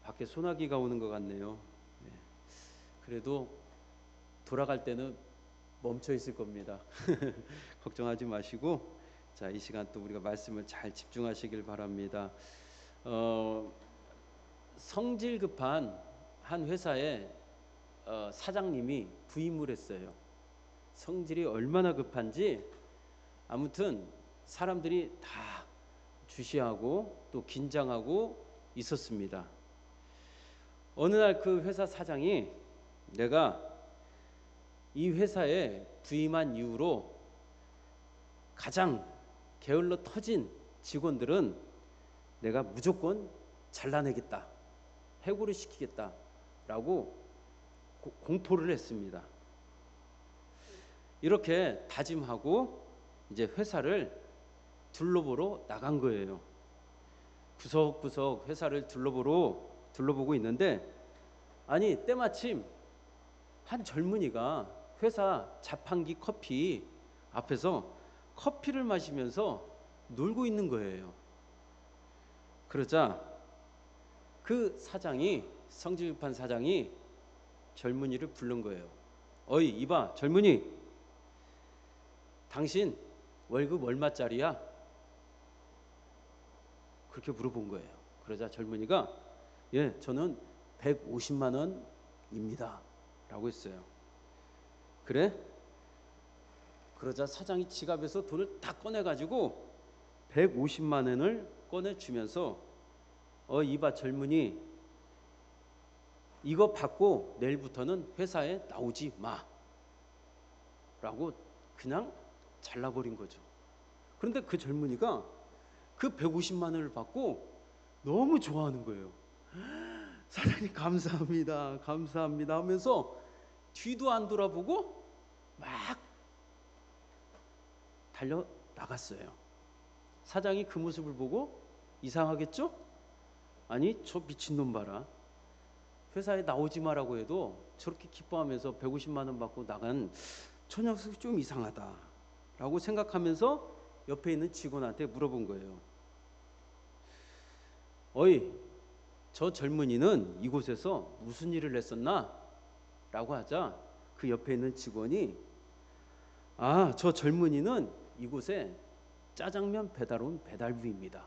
밖에 소나기가 오는 것 같네요. 네. 그래도 돌아갈 때는 멈춰 있을 겁니다. 걱정하지 마시고, 자, 이 시간 또 우리가 말씀을 잘 집중하시길 바랍니다. 성질 급한 한 회사에 사장님이 부임을 했어요. 성질이 얼마나 급한지 아무튼 사람들이 다 주시하고 또 긴장하고 있었습니다. 어느 날 그 회사 사장이 내가 이 회사에 부임한 이후로 가장 게을러 터진 직원들은 내가 무조건 잘라내겠다, 해고를 시키겠다라고 공포를 했습니다. 이렇게 다짐하고 이제 회사를 둘러보러 나간 거예요. 구석구석 회사를 둘러보고 있는데, 아니 때마침 한 젊은이가 회사 자판기 커피 앞에서 커피를 마시면서 놀고 있는 거예요. 그러자 그 사장이, 성질급한 사장이 젊은이를 부른 거예요. 어이, 이봐 젊은이, 당신 월급 얼마짜리야? 그렇게 물어본 거예요. 그러자 젊은이가 예, 저는 150만 원입니다 라고 했어요. 그래? 그러자 사장이 지갑에서 돈을 다 꺼내가지고 150만 원을 꺼내주면서 이봐 젊은이, 이거 받고 내일부터는 회사에 나오지 마 라고 그냥 잘라버린 거죠. 그런데 그 젊은이가 그 150만 원을 받고 너무 좋아하는 거예요. 사장님 감사합니다, 감사합니다 하면서 뒤도 안 돌아보고 막 달려 나갔어요. 사장이 그 모습을 보고 이상하겠죠? 아니 저 미친놈 봐라, 회사에 나오지 마라고 해도 저렇게 기뻐하면서 150만 원 받고 나간 저 녀석이 좀 이상하다 라고 생각하면서 옆에 있는 직원한테 물어본 거예요. 어이, 저 젊은이는 이곳에서 무슨 일을 했었나? 라고 하자 그 옆에 있는 직원이 저 젊은이는 이곳에 짜장면 배달 온 배달부입니다.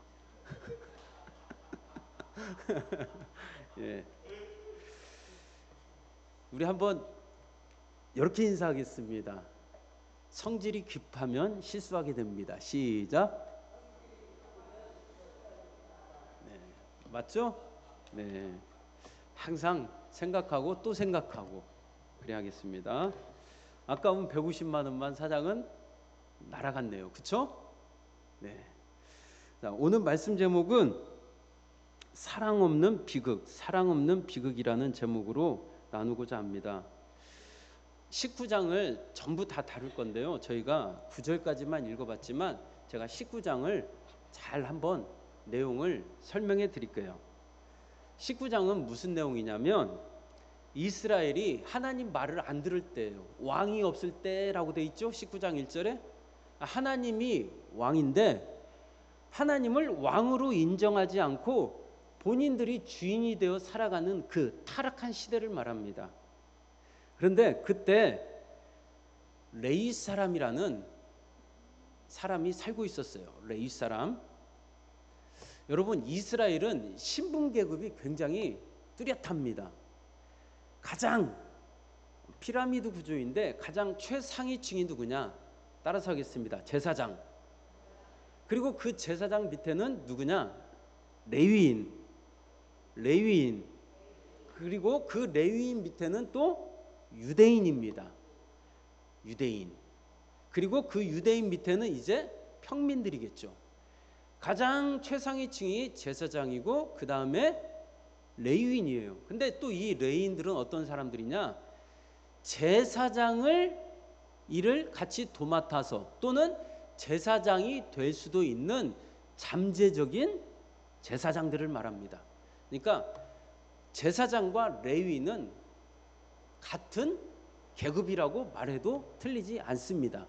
예. 우리 한번 이렇게 인사하겠습니다. 성질이 급하면 실수하게 됩니다. 시작. 네, 맞죠? 네, 항상 생각하고 또 생각하고 그래야겠습니다. 아까운 150만 원만 사장은 날아갔네요. 그쵸? 네. 자, 오늘 말씀 제목은 사랑 없는 비극, 사랑 없는 비극이라는 제목으로 나누고자 합니다. 19장을 전부 다 다룰 건데요. 저희가 9절까지만 읽어봤지만 제가 19장을 잘 한번 내용을 설명해 드릴게요. 19장은 무슨 내용이냐면 이스라엘이 하나님 말을 안 들을 때예요. 왕이 없을 때라고 돼 있죠. 19장 1절에 하나님이 왕인데 하나님을 왕으로 인정하지 않고 본인들이 주인이 되어 살아가는 그 타락한 시대를 말합니다. 그런데 그때 레위 사람이라는 사람이 살고 있었어요. 레위 사람. 여러분, 이스라엘은 신분 계급이 굉장히 뚜렷합니다. 가장 피라미드 구조인데 가장 최상위층이 누구냐? 따라서 하겠습니다. 제사장. 그리고 그 제사장 밑에는 누구냐? 레위인. 그리고 그 레위인 밑에는 또 유대인입니다. 유대인. 그리고 그 유대인 밑에는 이제 평민들이겠죠. 가장 최상위층이 제사장이고 그 다음에 레위인이에요. 근데 또 이 레위인들은 어떤 사람들이냐? 제사장을 일을 같이 도맡아서 또는 제사장이 될 수도 있는 잠재적인 제사장들을 말합니다. 그러니까 제사장과 레위인은 같은 계급이라고 말해도 틀리지 않습니다.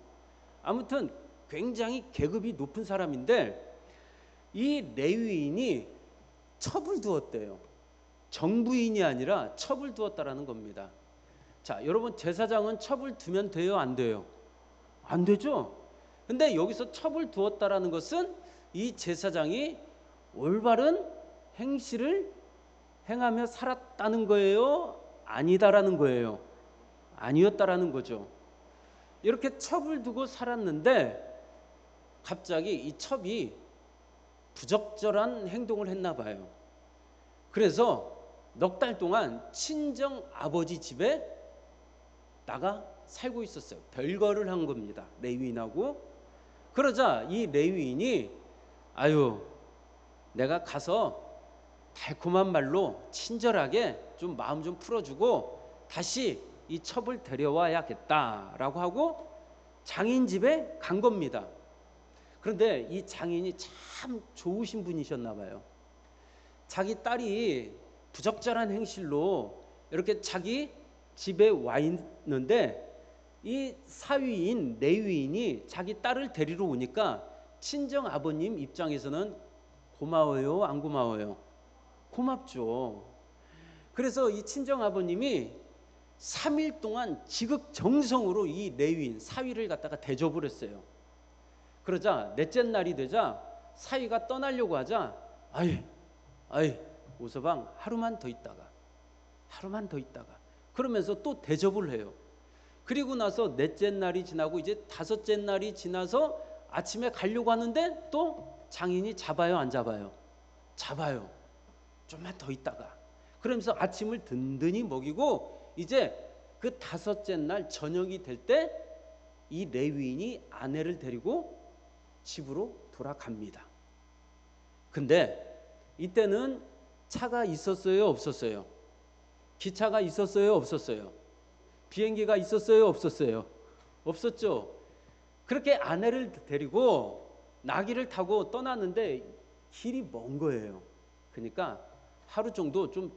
아무튼 굉장히 계급이 높은 사람인데 이 레위인이 첩을 두었대요. 정부인이 아니라 첩을 두었다라는 겁니다. 자, 여러분 제사장은 첩을 두면 돼요, 안 돼요? 안 되죠. 근데 여기서 첩을 두었다라는 것은 이 제사장이 올바른 행실을 행하며 살았다는 거예요, 아니다라는 거예요? 아니었다라는 거죠. 이렇게 첩을 두고 살았는데 갑자기 이 첩이 부적절한 행동을 했나 봐요. 그래서 넉 달 동안 친정 아버지 집에 나가 살고 있었어요. 별거를 한 겁니다. 레위인하고. 그러자 이 레위인이 아유, 내가 가서 달콤한 말로 친절하게 좀 마음 좀 풀어주고 다시 이 첩을 데려와야겠다라고 하고 장인 집에 간 겁니다. 그런데 이 장인이 참 좋으신 분이셨나 봐요. 자기 딸이 부적절한 행실로 이렇게 자기 집에 와 있는데 이 사위인 레위인이 자기 딸을 데리러 오니까 친정 아버님 입장에서는 고마워요, 안 고마워요? 고맙죠. 그래서 이 친정 아버님이 3일 동안 지극정성으로 이 레위인 사위를 갖다가 대접을 했어요. 그러자 넷째 날이 되자 사위가 떠나려고 하자 아이 오서방 하루만 더 있다가 그러면서 또 대접을 해요. 그리고 나서 넷째 날이 지나고 이제 다섯째 날이 지나서 아침에 가려고 하는데 또 장인이 잡아요, 안 잡아요? 잡아요. 좀만 더 있다가. 그러면서 아침을 든든히 먹이고 이제 그 다섯째 날 저녁이 될 때 이 레위인이 아내를 데리고 집으로 돌아갑니다. 근데 이때는 차가 있었어요, 없었어요? 기차가 있었어요, 없었어요? 비행기가 있었어요, 없었어요? 없었죠. 그렇게 아내를 데리고 나귀를 타고 떠났는데 길이 먼 거예요. 그러니까 하루 정도 좀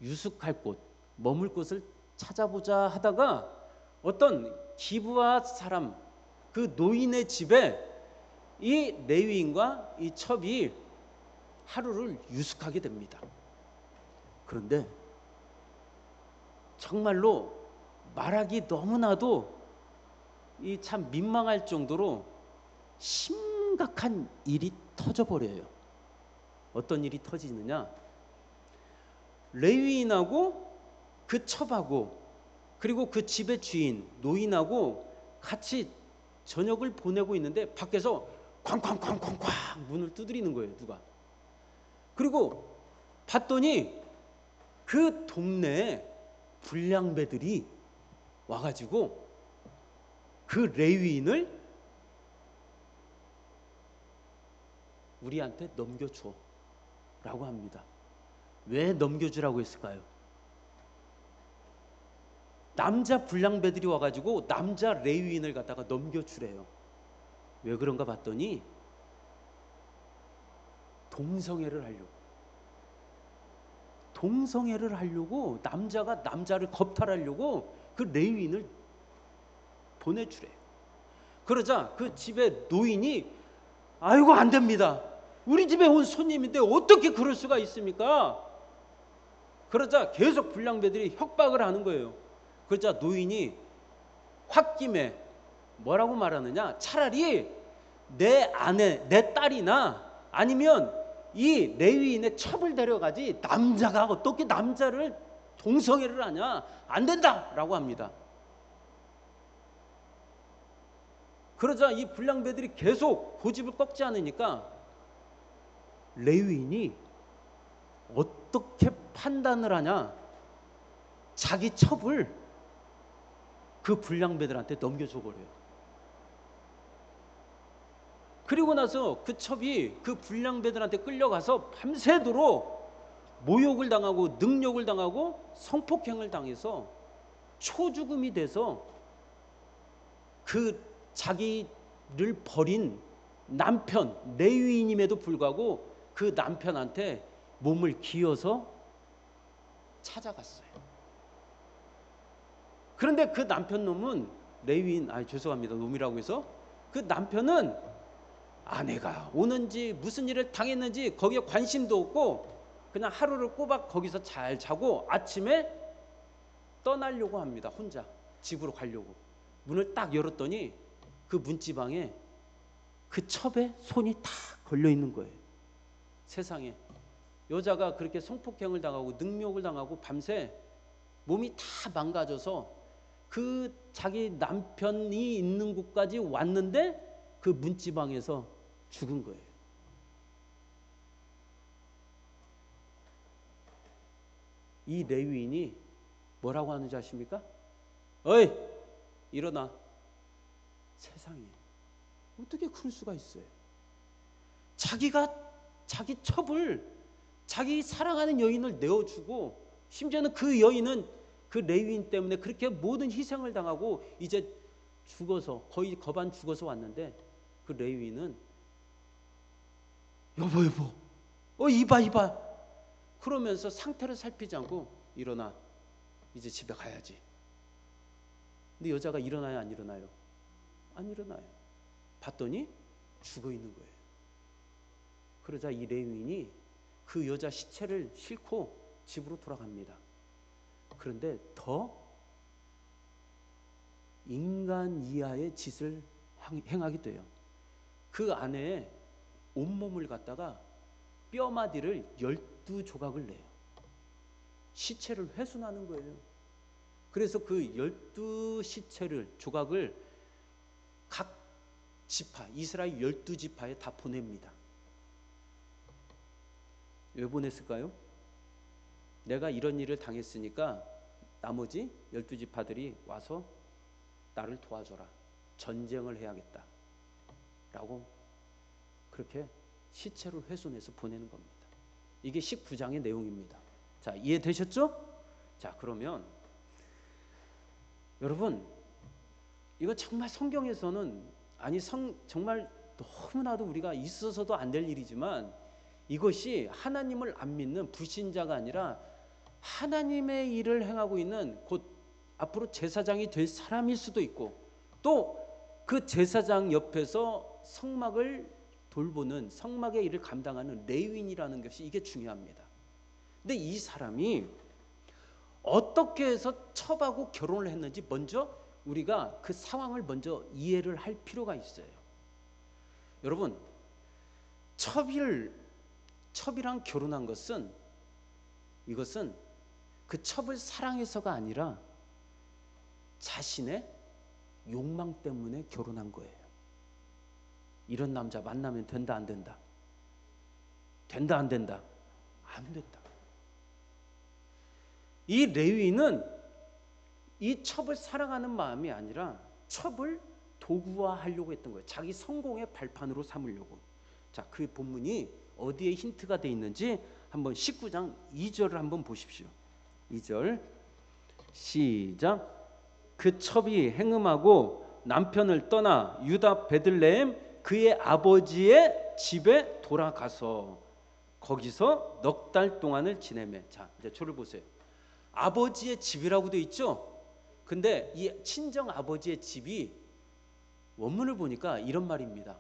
유숙할 곳, 머물 곳을 찾아보자 하다가 어떤 기부아 사람, 그 노인의 집에 이 레위인과 이 첩이 하루를 유숙하게 됩니다. 그런데 정말로 말하기 너무나도 이 참 민망할 정도로 심각한 일이 터져버려요. 어떤 일이 터지느냐? 레위인하고 그 첩하고 그리고 그 집의 주인 노인하고 같이 저녁을 보내고 있는데 밖에서 쾅쾅쾅쾅쾅 문을 두드리는 거예요. 누가? 그리고 봤더니 그 동네에 불량배들이 와가지고 그 레위인을 우리한테 넘겨줘 라고 합니다. 왜 넘겨주라고 했을까요? 남자 불량배들이 와가지고 남자 레위인을 갖다가 넘겨주래요. 왜 그런가 봤더니 동성애를 하려고 남자가 남자를 겁탈하려고 그 레위인을 보내주래요. 그러자 그 집의 노인이 아이고 안 됩니다. 우리 집에 온 손님인데 어떻게 그럴 수가 있습니까? 그러자 계속 불량배들이 협박을 하는 거예요. 그러자 노인이 홧김에 뭐라고 말하느냐? 차라리 내 아내, 내 딸이나 아니면 이 레위인의 첩을 데려가지 남자가 어떻게 남자를 동성애를 하냐? 안 된다라고 합니다. 그러자 이 불량배들이 계속 고집을 꺾지 않으니까 레위인이 어떻게 판단을 하냐? 자기 첩을 그 불량배들한테 넘겨줘버려요. 그리고 나서 그 첩이 그 불량배들한테 끌려가서 밤새도록 모욕을 당하고 능욕을 당하고 성폭행을 당해서 초죽음이 돼서 그 자기를 버린 남편 레위인임에도 불구하고 그 남편한테 몸을 기어서 찾아갔어요. 그런데 그 남편 놈은 레위인, 죄송합니다 놈이라고 해서 그 남편은 아내가 오는지 무슨 일을 당했는지 거기에 관심도 없고 그냥 하루를 꼬박 거기서 잘 자고 아침에 떠나려고 합니다. 혼자 집으로 가려고. 문을 딱 열었더니 그 문지방에 그 첩에 손이 다 걸려 있는 거예요. 세상에. 여자가 그렇게 성폭행을 당하고 능욕을 당하고 밤새 몸이 다 망가져서 그 자기 남편이 있는 곳까지 왔는데 그 문지방에서 죽은 거예요. 이 레위인이 뭐라고 하는지 아십니까? 어이, 일어나. 세상에 어떻게 그럴 수가 있어요? 자기가 자기 첩을, 자기 사랑하는 여인을 내어주고, 심지어는 그 여인은 그 레위인 때문에 그렇게 모든 희생을 당하고 이제 죽어서, 거의 거반 죽어서 왔는데 그 레위인은 여보 이봐 그러면서 상태를 살피지 않고 일어나, 이제 집에 가야지. 근데 여자가 일어나요, 안 일어나요? 안 일어나요. 봤더니 죽어 있는 거예요. 그러자 이 레위인이 그 여자 시체를 싣고 집으로 돌아갑니다. 그런데 더 인간 이하의 짓을 행하게 돼요. 그 안에 온몸을 갖다가 뼈마디를 12조각을 내요. 시체를 훼손하는 거예요. 그래서 그 12시체를, 조각을 각 지파, 이스라엘 12지파에 다 보냅니다. 왜 보냈을까요? 내가 이런 일을 당했으니까 나머지 12지파들이 와서 나를 도와줘라. 전쟁을 해야겠다. 라고 그렇게 시체를 훼손해서 보내는 겁니다. 이게 19장의 내용입니다. 자, 이해되셨죠? 자, 그러면 여러분, 이거 정말 성경에서는, 아니 정말 너무나도 우리가 있어서도 안 될 일이지만, 이것이 하나님을 안 믿는 불신자가 아니라 하나님의 일을 행하고 있는, 곧 앞으로 제사장이 될 사람일 수도 있고, 또 그 제사장 옆에서 성막을 돌보는, 성막의 일을 감당하는 레위인이라는 것이, 이게 중요합니다. 근데 이 사람이 어떻게 해서 첩하고 결혼을 했는지 먼저 우리가 그 상황을 먼저 이해를 할 필요가 있어요. 여러분, 첩이랑 결혼한 것은, 이것은 그 첩을 사랑해서가 아니라 자신의 욕망 때문에 결혼한 거예요. 이런 남자 만나면 된다, 안 된다? 된다, 안 된다? 안 된다. 이 레위인은 이 첩을 사랑하는 마음이 아니라 첩을 도구화하려고 했던 거예요. 자기 성공의 발판으로 삼으려고. 자, 그 본문이 어디에 힌트가 돼 있는지 한번 19장 2절을 한번 보십시오. 2절 시작. 그 첩이 행음하고 남편을 떠나 유다 베들레헴 그의 아버지의 집에 돌아가서 거기서 넉 달 동안을 지내매. 자, 이제 저를 보세요. 아버지의 집이라고 돼 있죠? 근데 이 친정 아버지의 집이 원문을 보니까 이런 말입니다.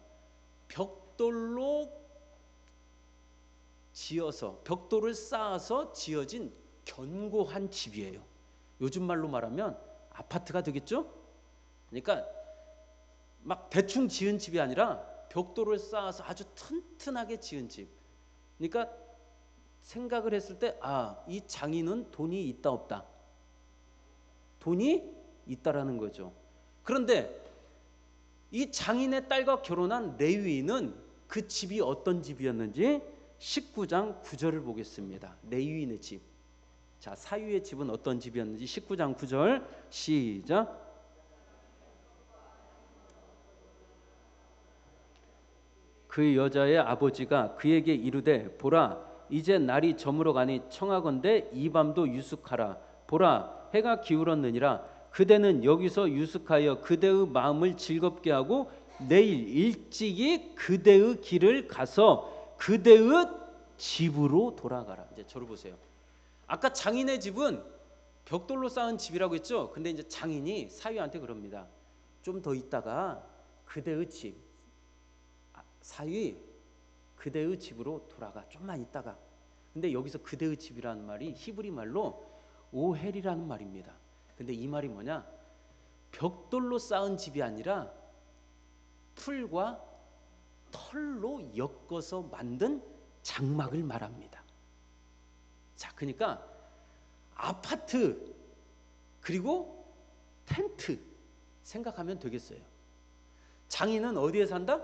벽돌로 지어서, 벽돌을 쌓아서 지어진 견고한 집이에요. 요즘 말로 말하면 아파트가 되겠죠? 그러니까 막 대충 지은 집이 아니라 벽돌을 쌓아서 아주 튼튼하게 지은 집. 그러니까 생각을 했을 때, 이 장인은 돈이 있다 없다? 돈이 있다라는 거죠. 그런데 이 장인의 딸과 결혼한 레위인은 그 집이 어떤 집이었는지 19장 9절을 보겠습니다. 레위인의 집. 자, 사위의 집은 어떤 집이었는지 19장 9절 시작. 그 여자의 아버지가 그에게 이르되 보라, 이제 날이 저물어 가니 청하건대 이 밤도 유숙하라. 보라, 해가 기울었느니라. 그대는 여기서 유숙하여 그대의 마음을 즐겁게 하고 내일 일찍이 그대의 길을 가서 그대의 집으로 돌아가라. 이제 저를 보세요. 아까 장인의 집은 벽돌로 쌓은 집이라고 했죠. 근데 이제 장인이 사위한테 그럽니다. 좀 더 있다가 그대의 집, 사위, 그대의 집으로 돌아가. 좀만 있다가. 근데 여기서 그대의 집이라는 말이 히브리 말로 오헬이라는 말입니다. 근데 이 말이 뭐냐? 벽돌로 쌓은 집이 아니라 풀과 털로 엮어서 만든 장막을 말합니다. 자, 그러니까 아파트 그리고 텐트 생각하면 되겠어요. 장인은 어디에 산다?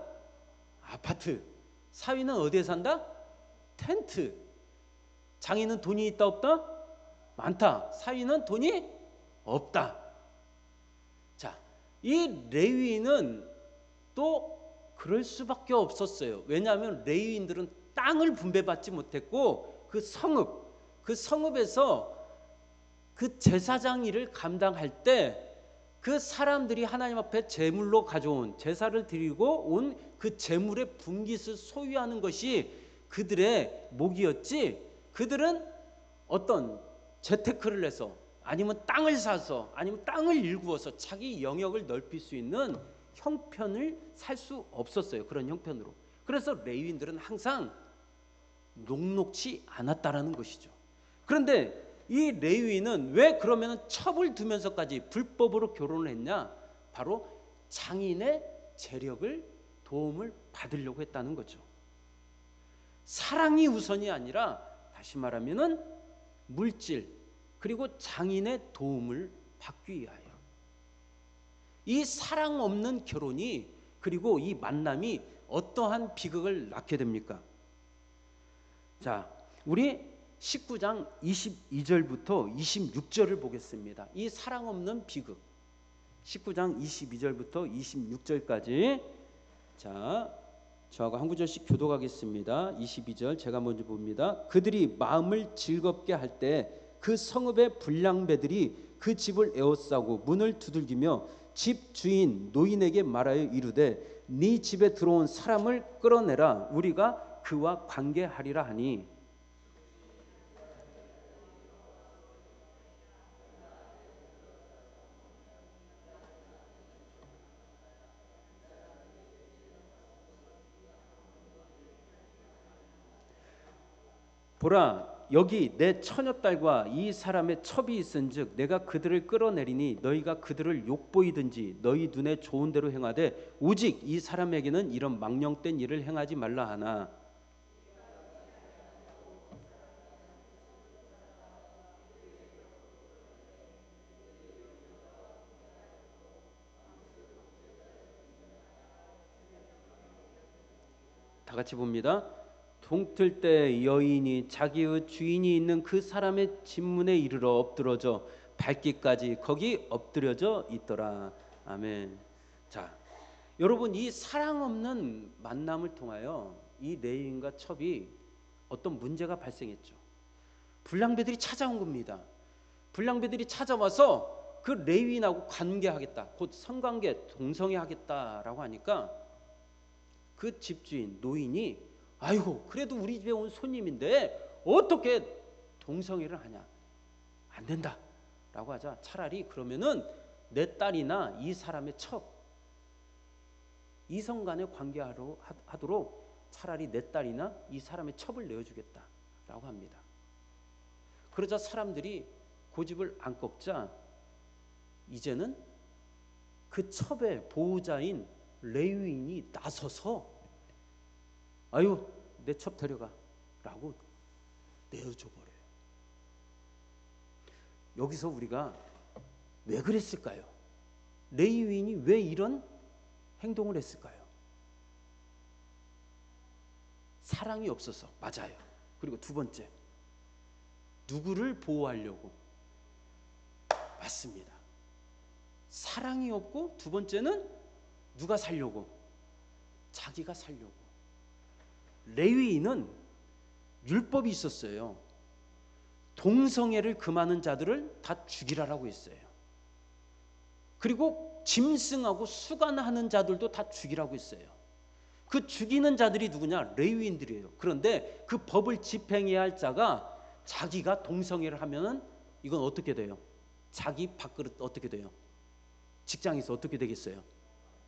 아파트. 사위는 어디에 산다? 텐트. 장인은 돈이 있다 없다? 많다. 사위는 돈이 없다. 자, 이 레위인은 또 그럴 수밖에 없었어요. 왜냐하면 레위인들은 땅을 분배받지 못했고 그 성읍에서 그 제사장 일을 감당할 때 그 사람들이 하나님 앞에 제물로 가져온 제사를 드리고 온 그 제물의 분깃을 소유하는 것이 그들의 목이었지, 그들은 어떤 재테크를 해서 아니면 땅을 사서 아니면 땅을 일구어서 자기 영역을 넓힐 수 있는 형편을 살 수 없었어요. 그런 형편으로. 그래서 레위인들은 항상 녹록치 않았다라는 것이죠. 그런데 이 레위인은 왜 그러면 첩을 두면서까지 불법으로 결혼을 했냐? 바로 장인의 재력을 도움을 받으려고 했다는 거죠. 사랑이 우선이 아니라 다시 말하면은 물질 그리고 장인의 도움을 받기 위하여. 이 사랑 없는 결혼이 그리고 이 만남이 어떠한 비극을 낳게 됩니까? 자, 우리 19장 22절부터 26절을 보겠습니다. 이 사랑 없는 비극. 19장 22절부터 26절까지. 자, 저하고 한 구절씩 교독하겠습니다. 22절 제가 먼저 봅니다. 그들이 마음을 즐겁게 할 때 그 성읍의 불량배들이 그 집을 에워싸고 문을 두들기며 집 주인 노인에게 말하여 이르되 네 집에 들어온 사람을 끌어내라. 우리가 그와 관계하리라 하니. 보라, 여기 내 처녀딸과 이 사람의 첩이 있은즉 내가 그들을 끌어내리니 너희가 그들을 욕보이든지 너희 눈에 좋은 대로 행하되 오직 이 사람에게는 이런 망령된 일을 행하지 말라 하나. 다 같이 봅니다. 동틀 때 여인이 자기의 주인이 있는 그 사람의 집문에 이르러 엎드러져 밟기까지 거기 엎드려져 있더라. 아멘. 자, 여러분, 이 사랑 없는 만남을 통하여 이 레위인과 첩이 어떤 문제가 발생했죠. 불량배들이 찾아온 겁니다. 불량배들이 찾아와서 그 레위인하고 관계하겠다, 곧 성관계 동성애하겠다라고 하니까 그 집주인 노인이 아이고 그래도 우리 집에 온 손님인데 어떻게 동성애를 하냐, 안 된다 라고 하자 차라리 그러면은 내 딸이나 이 사람의 첩, 이성간에 관계하도록 차라리 내 딸이나 이 사람의 첩을 내어주겠다 라고 합니다. 그러자 사람들이 고집을 안 꺾자 이제는 그 첩의 보호자인 레위인이 나서서 아유 내 첩 데려가 라고 내어줘 버려요. 여기서 우리가 왜 그랬을까요? 레위인이 왜 이런 행동을 했을까요? 사랑이 없어서. 맞아요. 그리고 두 번째, 누구를 보호하려고? 맞습니다. 사랑이 없고 두 번째는 누가 살려고? 자기가 살려고. 레위인은 율법이 있었어요. 동성애를 금하는 자들을 다 죽이라라고 했어요. 그리고 짐승하고 수간하는 자들도 다 죽이라고 했어요. 그 죽이는 자들이 누구냐? 레위인들이에요. 그런데 그 법을 집행해야 할 자가 자기가 동성애를 하면은 이건 어떻게 돼요? 자기 밥그릇 어떻게 돼요? 직장에서 어떻게 되겠어요?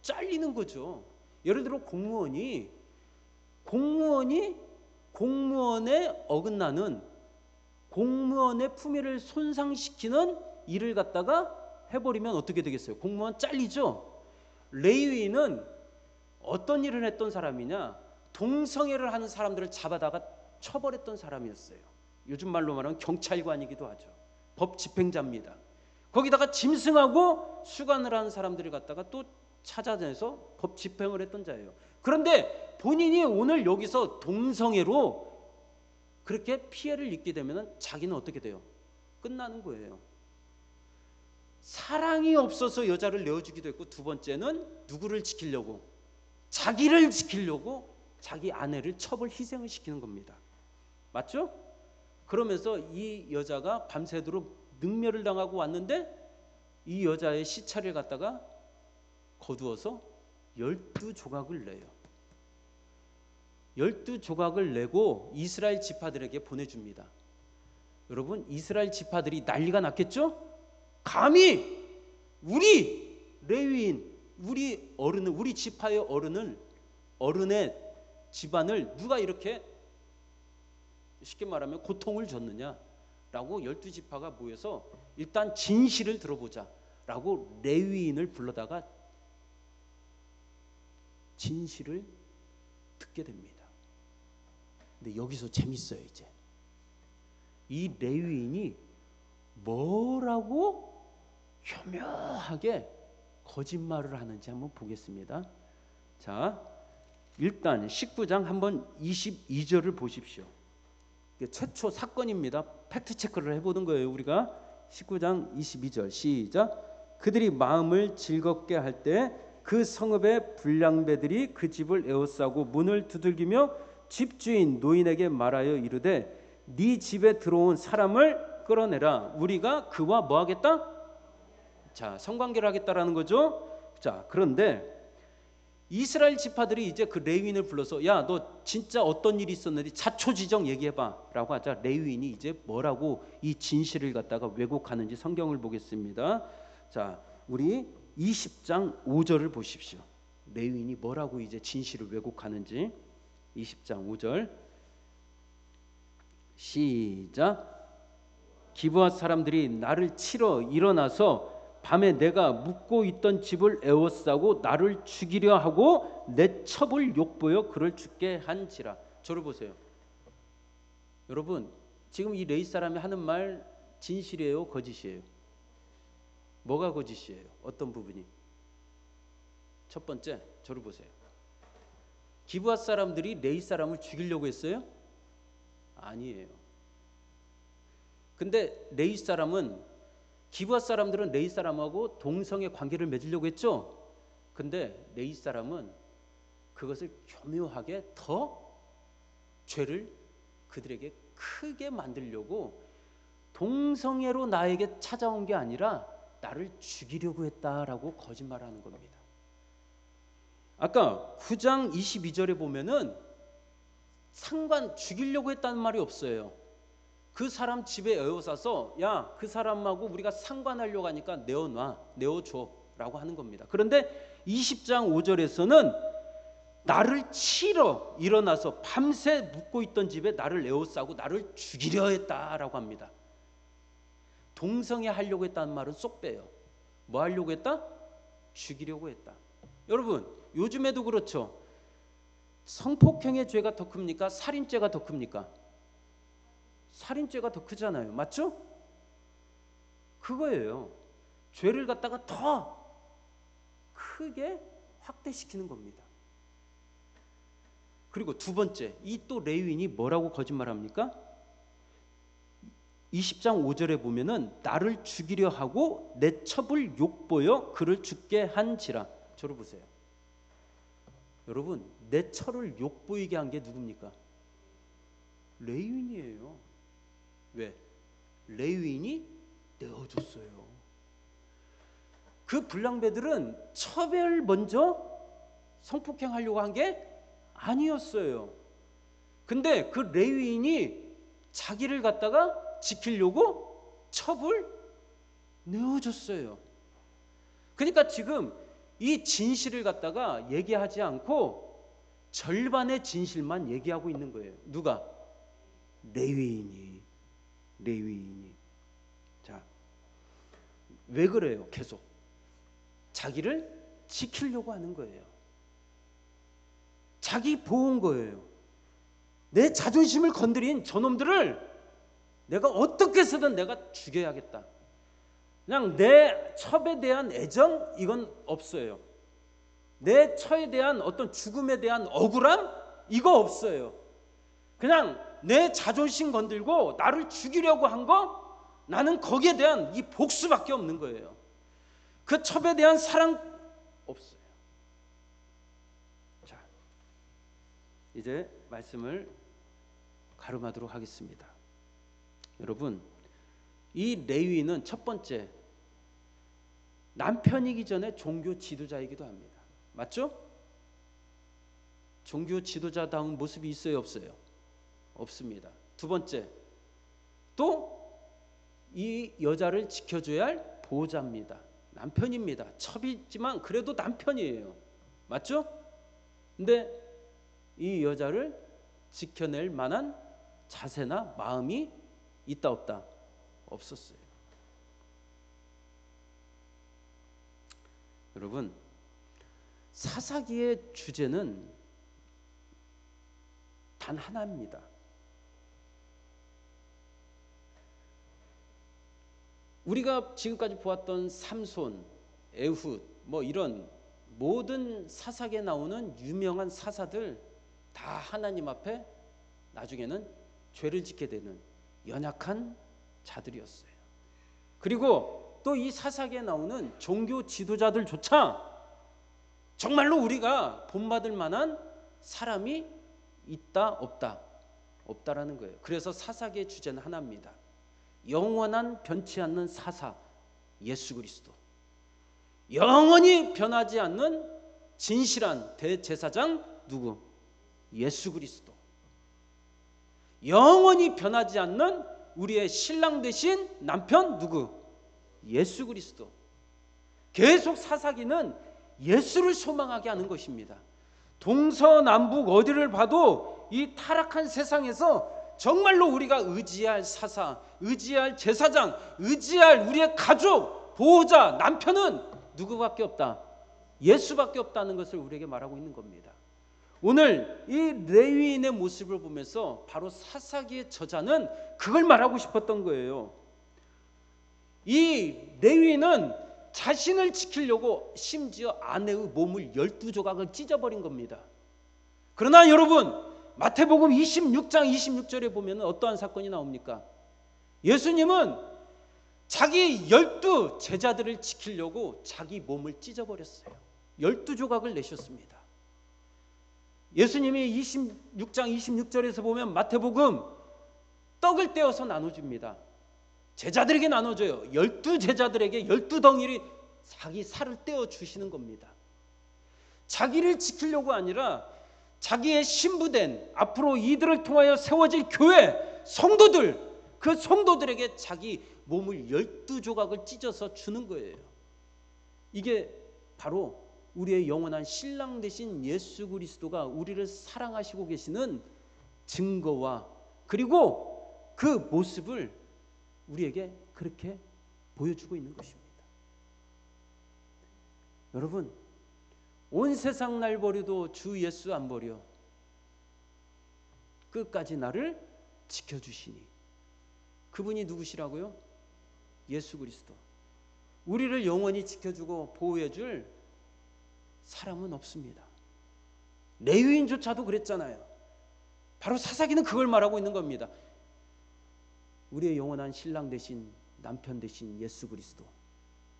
잘리는 거죠. 예를 들어 공무원이 공무원의 어긋나는 공무원의 품위를 손상시키는 일을 갖다가 해버리면 어떻게 되겠어요? 공무원 잘리죠. 레위인은 어떤 일을 했던 사람이냐? 동성애를 하는 사람들을 잡아다가 처벌했던 사람이었어요. 요즘 말로 말하면 경찰관이기도 하죠. 법 집행자입니다. 거기다가 짐승하고 수간을 하는 사람들을 갖다가 또 찾아내서 법 집행을 했던 자예요. 그런데 본인이 오늘 여기서 동성애로 그렇게 피해를 입게 되면 자기는 어떻게 돼요? 끝나는 거예요. 사랑이 없어서 여자를 내어주기도 했고, 두 번째는 누구를 지키려고? 자기를 지키려고 자기 아내를 처벌 희생을 시키는 겁니다. 맞죠? 그러면서 이 여자가 밤새도록 능멸을 당하고 왔는데 이 여자의 시체를 갖다가 거두어서 12조각을 내요. 12조각을 내고 이스라엘 지파들에게 보내줍니다. 여러분, 이스라엘 지파들이 난리가 났겠죠? 감히 우리 레위인, 우리 어른을, 우리 지파의 어른의 집안을 누가 이렇게 쉽게 말하면 고통을 줬느냐라고 12지파가 모여서 일단 진실을 들어보자 라고 레위인을 불러다가 진실을 듣게 됩니다. 근데 여기서 재밌어요. 이제 이 레위인이 뭐라고 교묘하게 거짓말을 하는지 한번 보겠습니다. 자, 일단 19장 한번 22절을 보십시오. 최초 사건입니다. 팩트 체크를 해보는 거예요. 우리가 19장 22절 시작. 그들이 마음을 즐겁게 할 때 그 성읍의 불량배들이 그 집을 에워싸고 문을 두들기며 집주인 노인에게 말하여 이르되 네 집에 들어온 사람을 끌어내라. 우리가 그와 뭐 하겠다? 자, 성관계를 하겠다라는 거죠. 자, 그런데 이스라엘 지파들이 이제 그 레위인을 불러서 야, 너 진짜 어떤 일이 있었는지 자초지정 얘기해봐 라고 하자 레위인이 이제 뭐라고 이 진실을 갖다가 왜곡하는지 성경을 보겠습니다. 자, 우리 20장 5절을 보십시오. 레위인이 뭐라고 이제 진실을 왜곡하는지 20장 5절 시작. 기브아 사람들이 나를 치러 일어나서 밤에 내가 묵고 있던 집을 에워싸고 나를 죽이려 하고 내 첩을 욕보여 그를 죽게 한지라. 저를 보세요. 여러분, 지금 이 레위 사람이 하는 말 진실이에요, 거짓이에요? 뭐가 거짓이에요? 어떤 부분이? 첫 번째, 저를 보세요. 기브아 사람들이 레위 사람을 죽이려고 했어요? 아니에요. 근데 레위 사람은 기브아 사람들은 레위 사람하고 동성애 관계를 맺으려고 했죠. 근데 레위 사람은 그것을 교묘하게 더 죄를 그들에게 크게 만들려고 동성애로 나에게 찾아온 게 아니라 나를 죽이려고 했다라고 거짓말하는 겁니다. 아까 9장 22절에 보면은 죽이려고 했다는 말이 없어요. 그 사람 집에 에워싸서 야, 그 사람하고 우리가 상관하려고 하니까 내어줘 라고 하는 겁니다. 그런데 20장 5절에서는 나를 치러 일어나서 밤새 묵고 있던 집에 나를 에워싸고 나를 죽이려 했다라고 합니다. 동성애 하려고 했다는 말은 쏙 빼요. 뭐 하려고 했다? 죽이려고 했다. 여러분, 요즘에도 그렇죠. 성폭행의 죄가 더 큽니까? 살인죄가 더 큽니까? 살인죄가 더 크잖아요. 맞죠? 그거예요. 죄를 갖다가 더 크게 확대시키는 겁니다. 그리고 두 번째, 이 또 레위인이 뭐라고 거짓말합니까? 20장 5절에 보면은 나를 죽이려 하고 내 첩을 욕보여 그를 죽게 한지라. 저를 보세요. 여러분, 내 첩을 욕보이게 한 게 누굽니까? 레위인이에요. 왜? 레위인이 내어줬어요. 그 불량배들은 첩을 먼저 성폭행하려고 한 게 아니었어요. 근데 그 레위인이 자기를 갖다가 지키려고 첩을 내어줬어요. 그러니까 지금 이 진실을 갖다가 얘기하지 않고 절반의 진실만 얘기하고 있는 거예요. 누가? 레위인이. 자, 왜 그래요? 계속 자기를 지키려고 하는 거예요. 자기 보호인 거예요. 내 자존심을 건드린 저놈들을 내가 어떻게 해서든 내가 죽여야겠다. 그냥 내 첩에 대한 애정 이건 없어요. 내 처에 대한 어떤 죽음에 대한 억울함 이거 없어요. 그냥 내 자존심 건들고 나를 죽이려고 한 거 나는 거기에 대한 이 복수밖에 없는 거예요. 그 첩에 대한 사랑 없어요. 자, 이제 말씀을 가름하도록 하겠습니다. 여러분, 이 레위인은 첫 번째 남편이기 전에 종교 지도자이기도 합니다. 맞죠? 종교 지도자다운 모습이 있어요, 없어요? 없습니다. 두 번째, 또 이 여자를 지켜줘야 할 보호자입니다. 남편입니다. 첩이지만 그래도 남편이에요. 맞죠? 근데 이 여자를 지켜낼 만한 자세나 마음이 있다 없다? 없었어요. 여러분, 사사기의 주제는 단 하나입니다. 우리가 지금까지 보았던 삼손, 에훗, 뭐 이런 모든 사사기에 나오는 유명한 사사들 다 하나님 앞에 나중에는 죄를 짓게 되는 연약한 자들이었어요. 그리고 또 이 사사기에 나오는 종교 지도자들조차 정말로 우리가 본받을 만한 사람이 있다 없다? 없다라는 거예요. 그래서 사사기의 주제는 하나입니다. 영원한 변치 않는 사사 예수 그리스도, 영원히 변하지 않는 진실한 대제사장 누구? 예수 그리스도. 영원히 변하지 않는 우리의 신랑 되신 남편 누구? 예수 그리스도. 계속 사사기는 예수를 소망하게 하는 것입니다. 동서남북 어디를 봐도 이 타락한 세상에서 정말로 우리가 의지할 사사, 의지할 제사장, 의지할 우리의 가족, 보호자, 남편은 누구밖에 없다? 예수밖에 없다는 것을 우리에게 말하고 있는 겁니다. 오늘 이 레위인의 모습을 보면서 바로 사사기의 저자는 그걸 말하고 싶었던 거예요. 이 레위인은 자신을 지키려고 심지어 아내의 몸을 12조각을 찢어버린 겁니다. 그러나 여러분, 마태복음 26장 26절에 보면 어떠한 사건이 나옵니까? 예수님은 자기 12 제자들을 지키려고 자기 몸을 찢어버렸어요. 12조각을 내셨습니다. 예수님이 26장 26절에서 보면 마태복음 떡을 떼어서 나눠줍니다. 제자들에게 나눠줘요. 12제자들에게 12덩이를 자기 살을 떼어 주시는 겁니다. 자기를 지키려고 아니라 자기의 신부된 앞으로 이들을 통하여 세워질 교회 성도들, 그 성도들에게 자기 몸을 12조각을 찢어서 주는 거예요. 이게 바로 우리의 영원한 신랑 되신 예수 그리스도가 우리를 사랑하시고 계시는 증거와 그리고 그 모습을 우리에게 그렇게 보여주고 있는 것입니다. 여러분, 온 세상 날 버려도 주 예수 안 버려. 끝까지 나를 지켜주시니. 그분이 누구시라고요? 예수 그리스도. 우리를 영원히 지켜주고 보호해줄 사람은 없습니다. 레위인조차도 그랬잖아요. 바로 사사기는 그걸 말하고 있는 겁니다. 우리의 영원한 신랑 되신 남편 되신 예수 그리스도,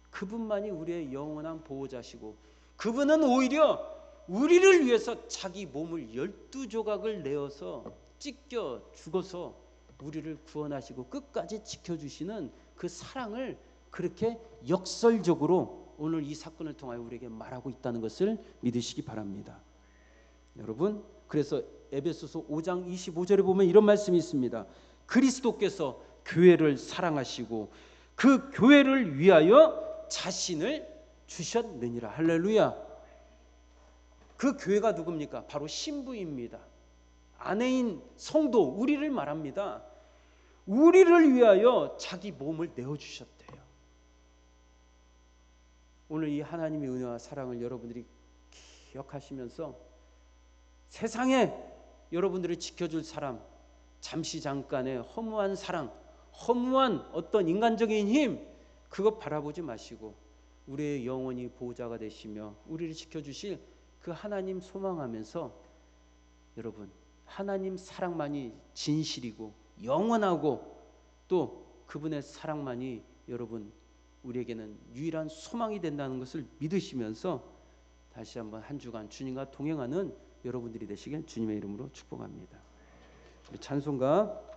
그분만이 우리의 영원한 보호자시고 그분은 오히려 우리를 위해서 자기 몸을 12조각을 내어서 찢겨 죽어서 우리를 구원하시고 끝까지 지켜주시는 그 사랑을 그렇게 역설적으로 오늘 이 사건을 통하여 우리에게 말하고 있다는 것을 믿으시기 바랍니다. 여러분, 그래서 에베소서 5장 25절에 보면 이런 말씀이 있습니다. 그리스도께서 교회를 사랑하시고 그 교회를 위하여 자신을 주셨느니라. 할렐루야. 그 교회가 누굽니까? 바로 신부입니다. 아내인 성도, 우리를 말합니다. 우리를 위하여 자기 몸을 내어주셨대요. 오늘 이 하나님의 은혜와 사랑을 여러분들이 기억하시면서 세상에 여러분들을 지켜줄 사람, 잠시 잠깐의 허무한 사랑, 허무한 어떤 인간적인 힘, 그것 바라보지 마시고 우리의 영원히 보호자가 되시며 우리를 지켜주실 그 하나님 소망하면서 여러분, 하나님 사랑만이 진실이고 영원하고 또 그분의 사랑만이 여러분 우리에게는 유일한 소망이 된다는 것을 믿으시면서 다시 한번 한 주간 주님과 동행하는 여러분들이 되시길 주님의 이름으로 축복합니다. 우리 찬송가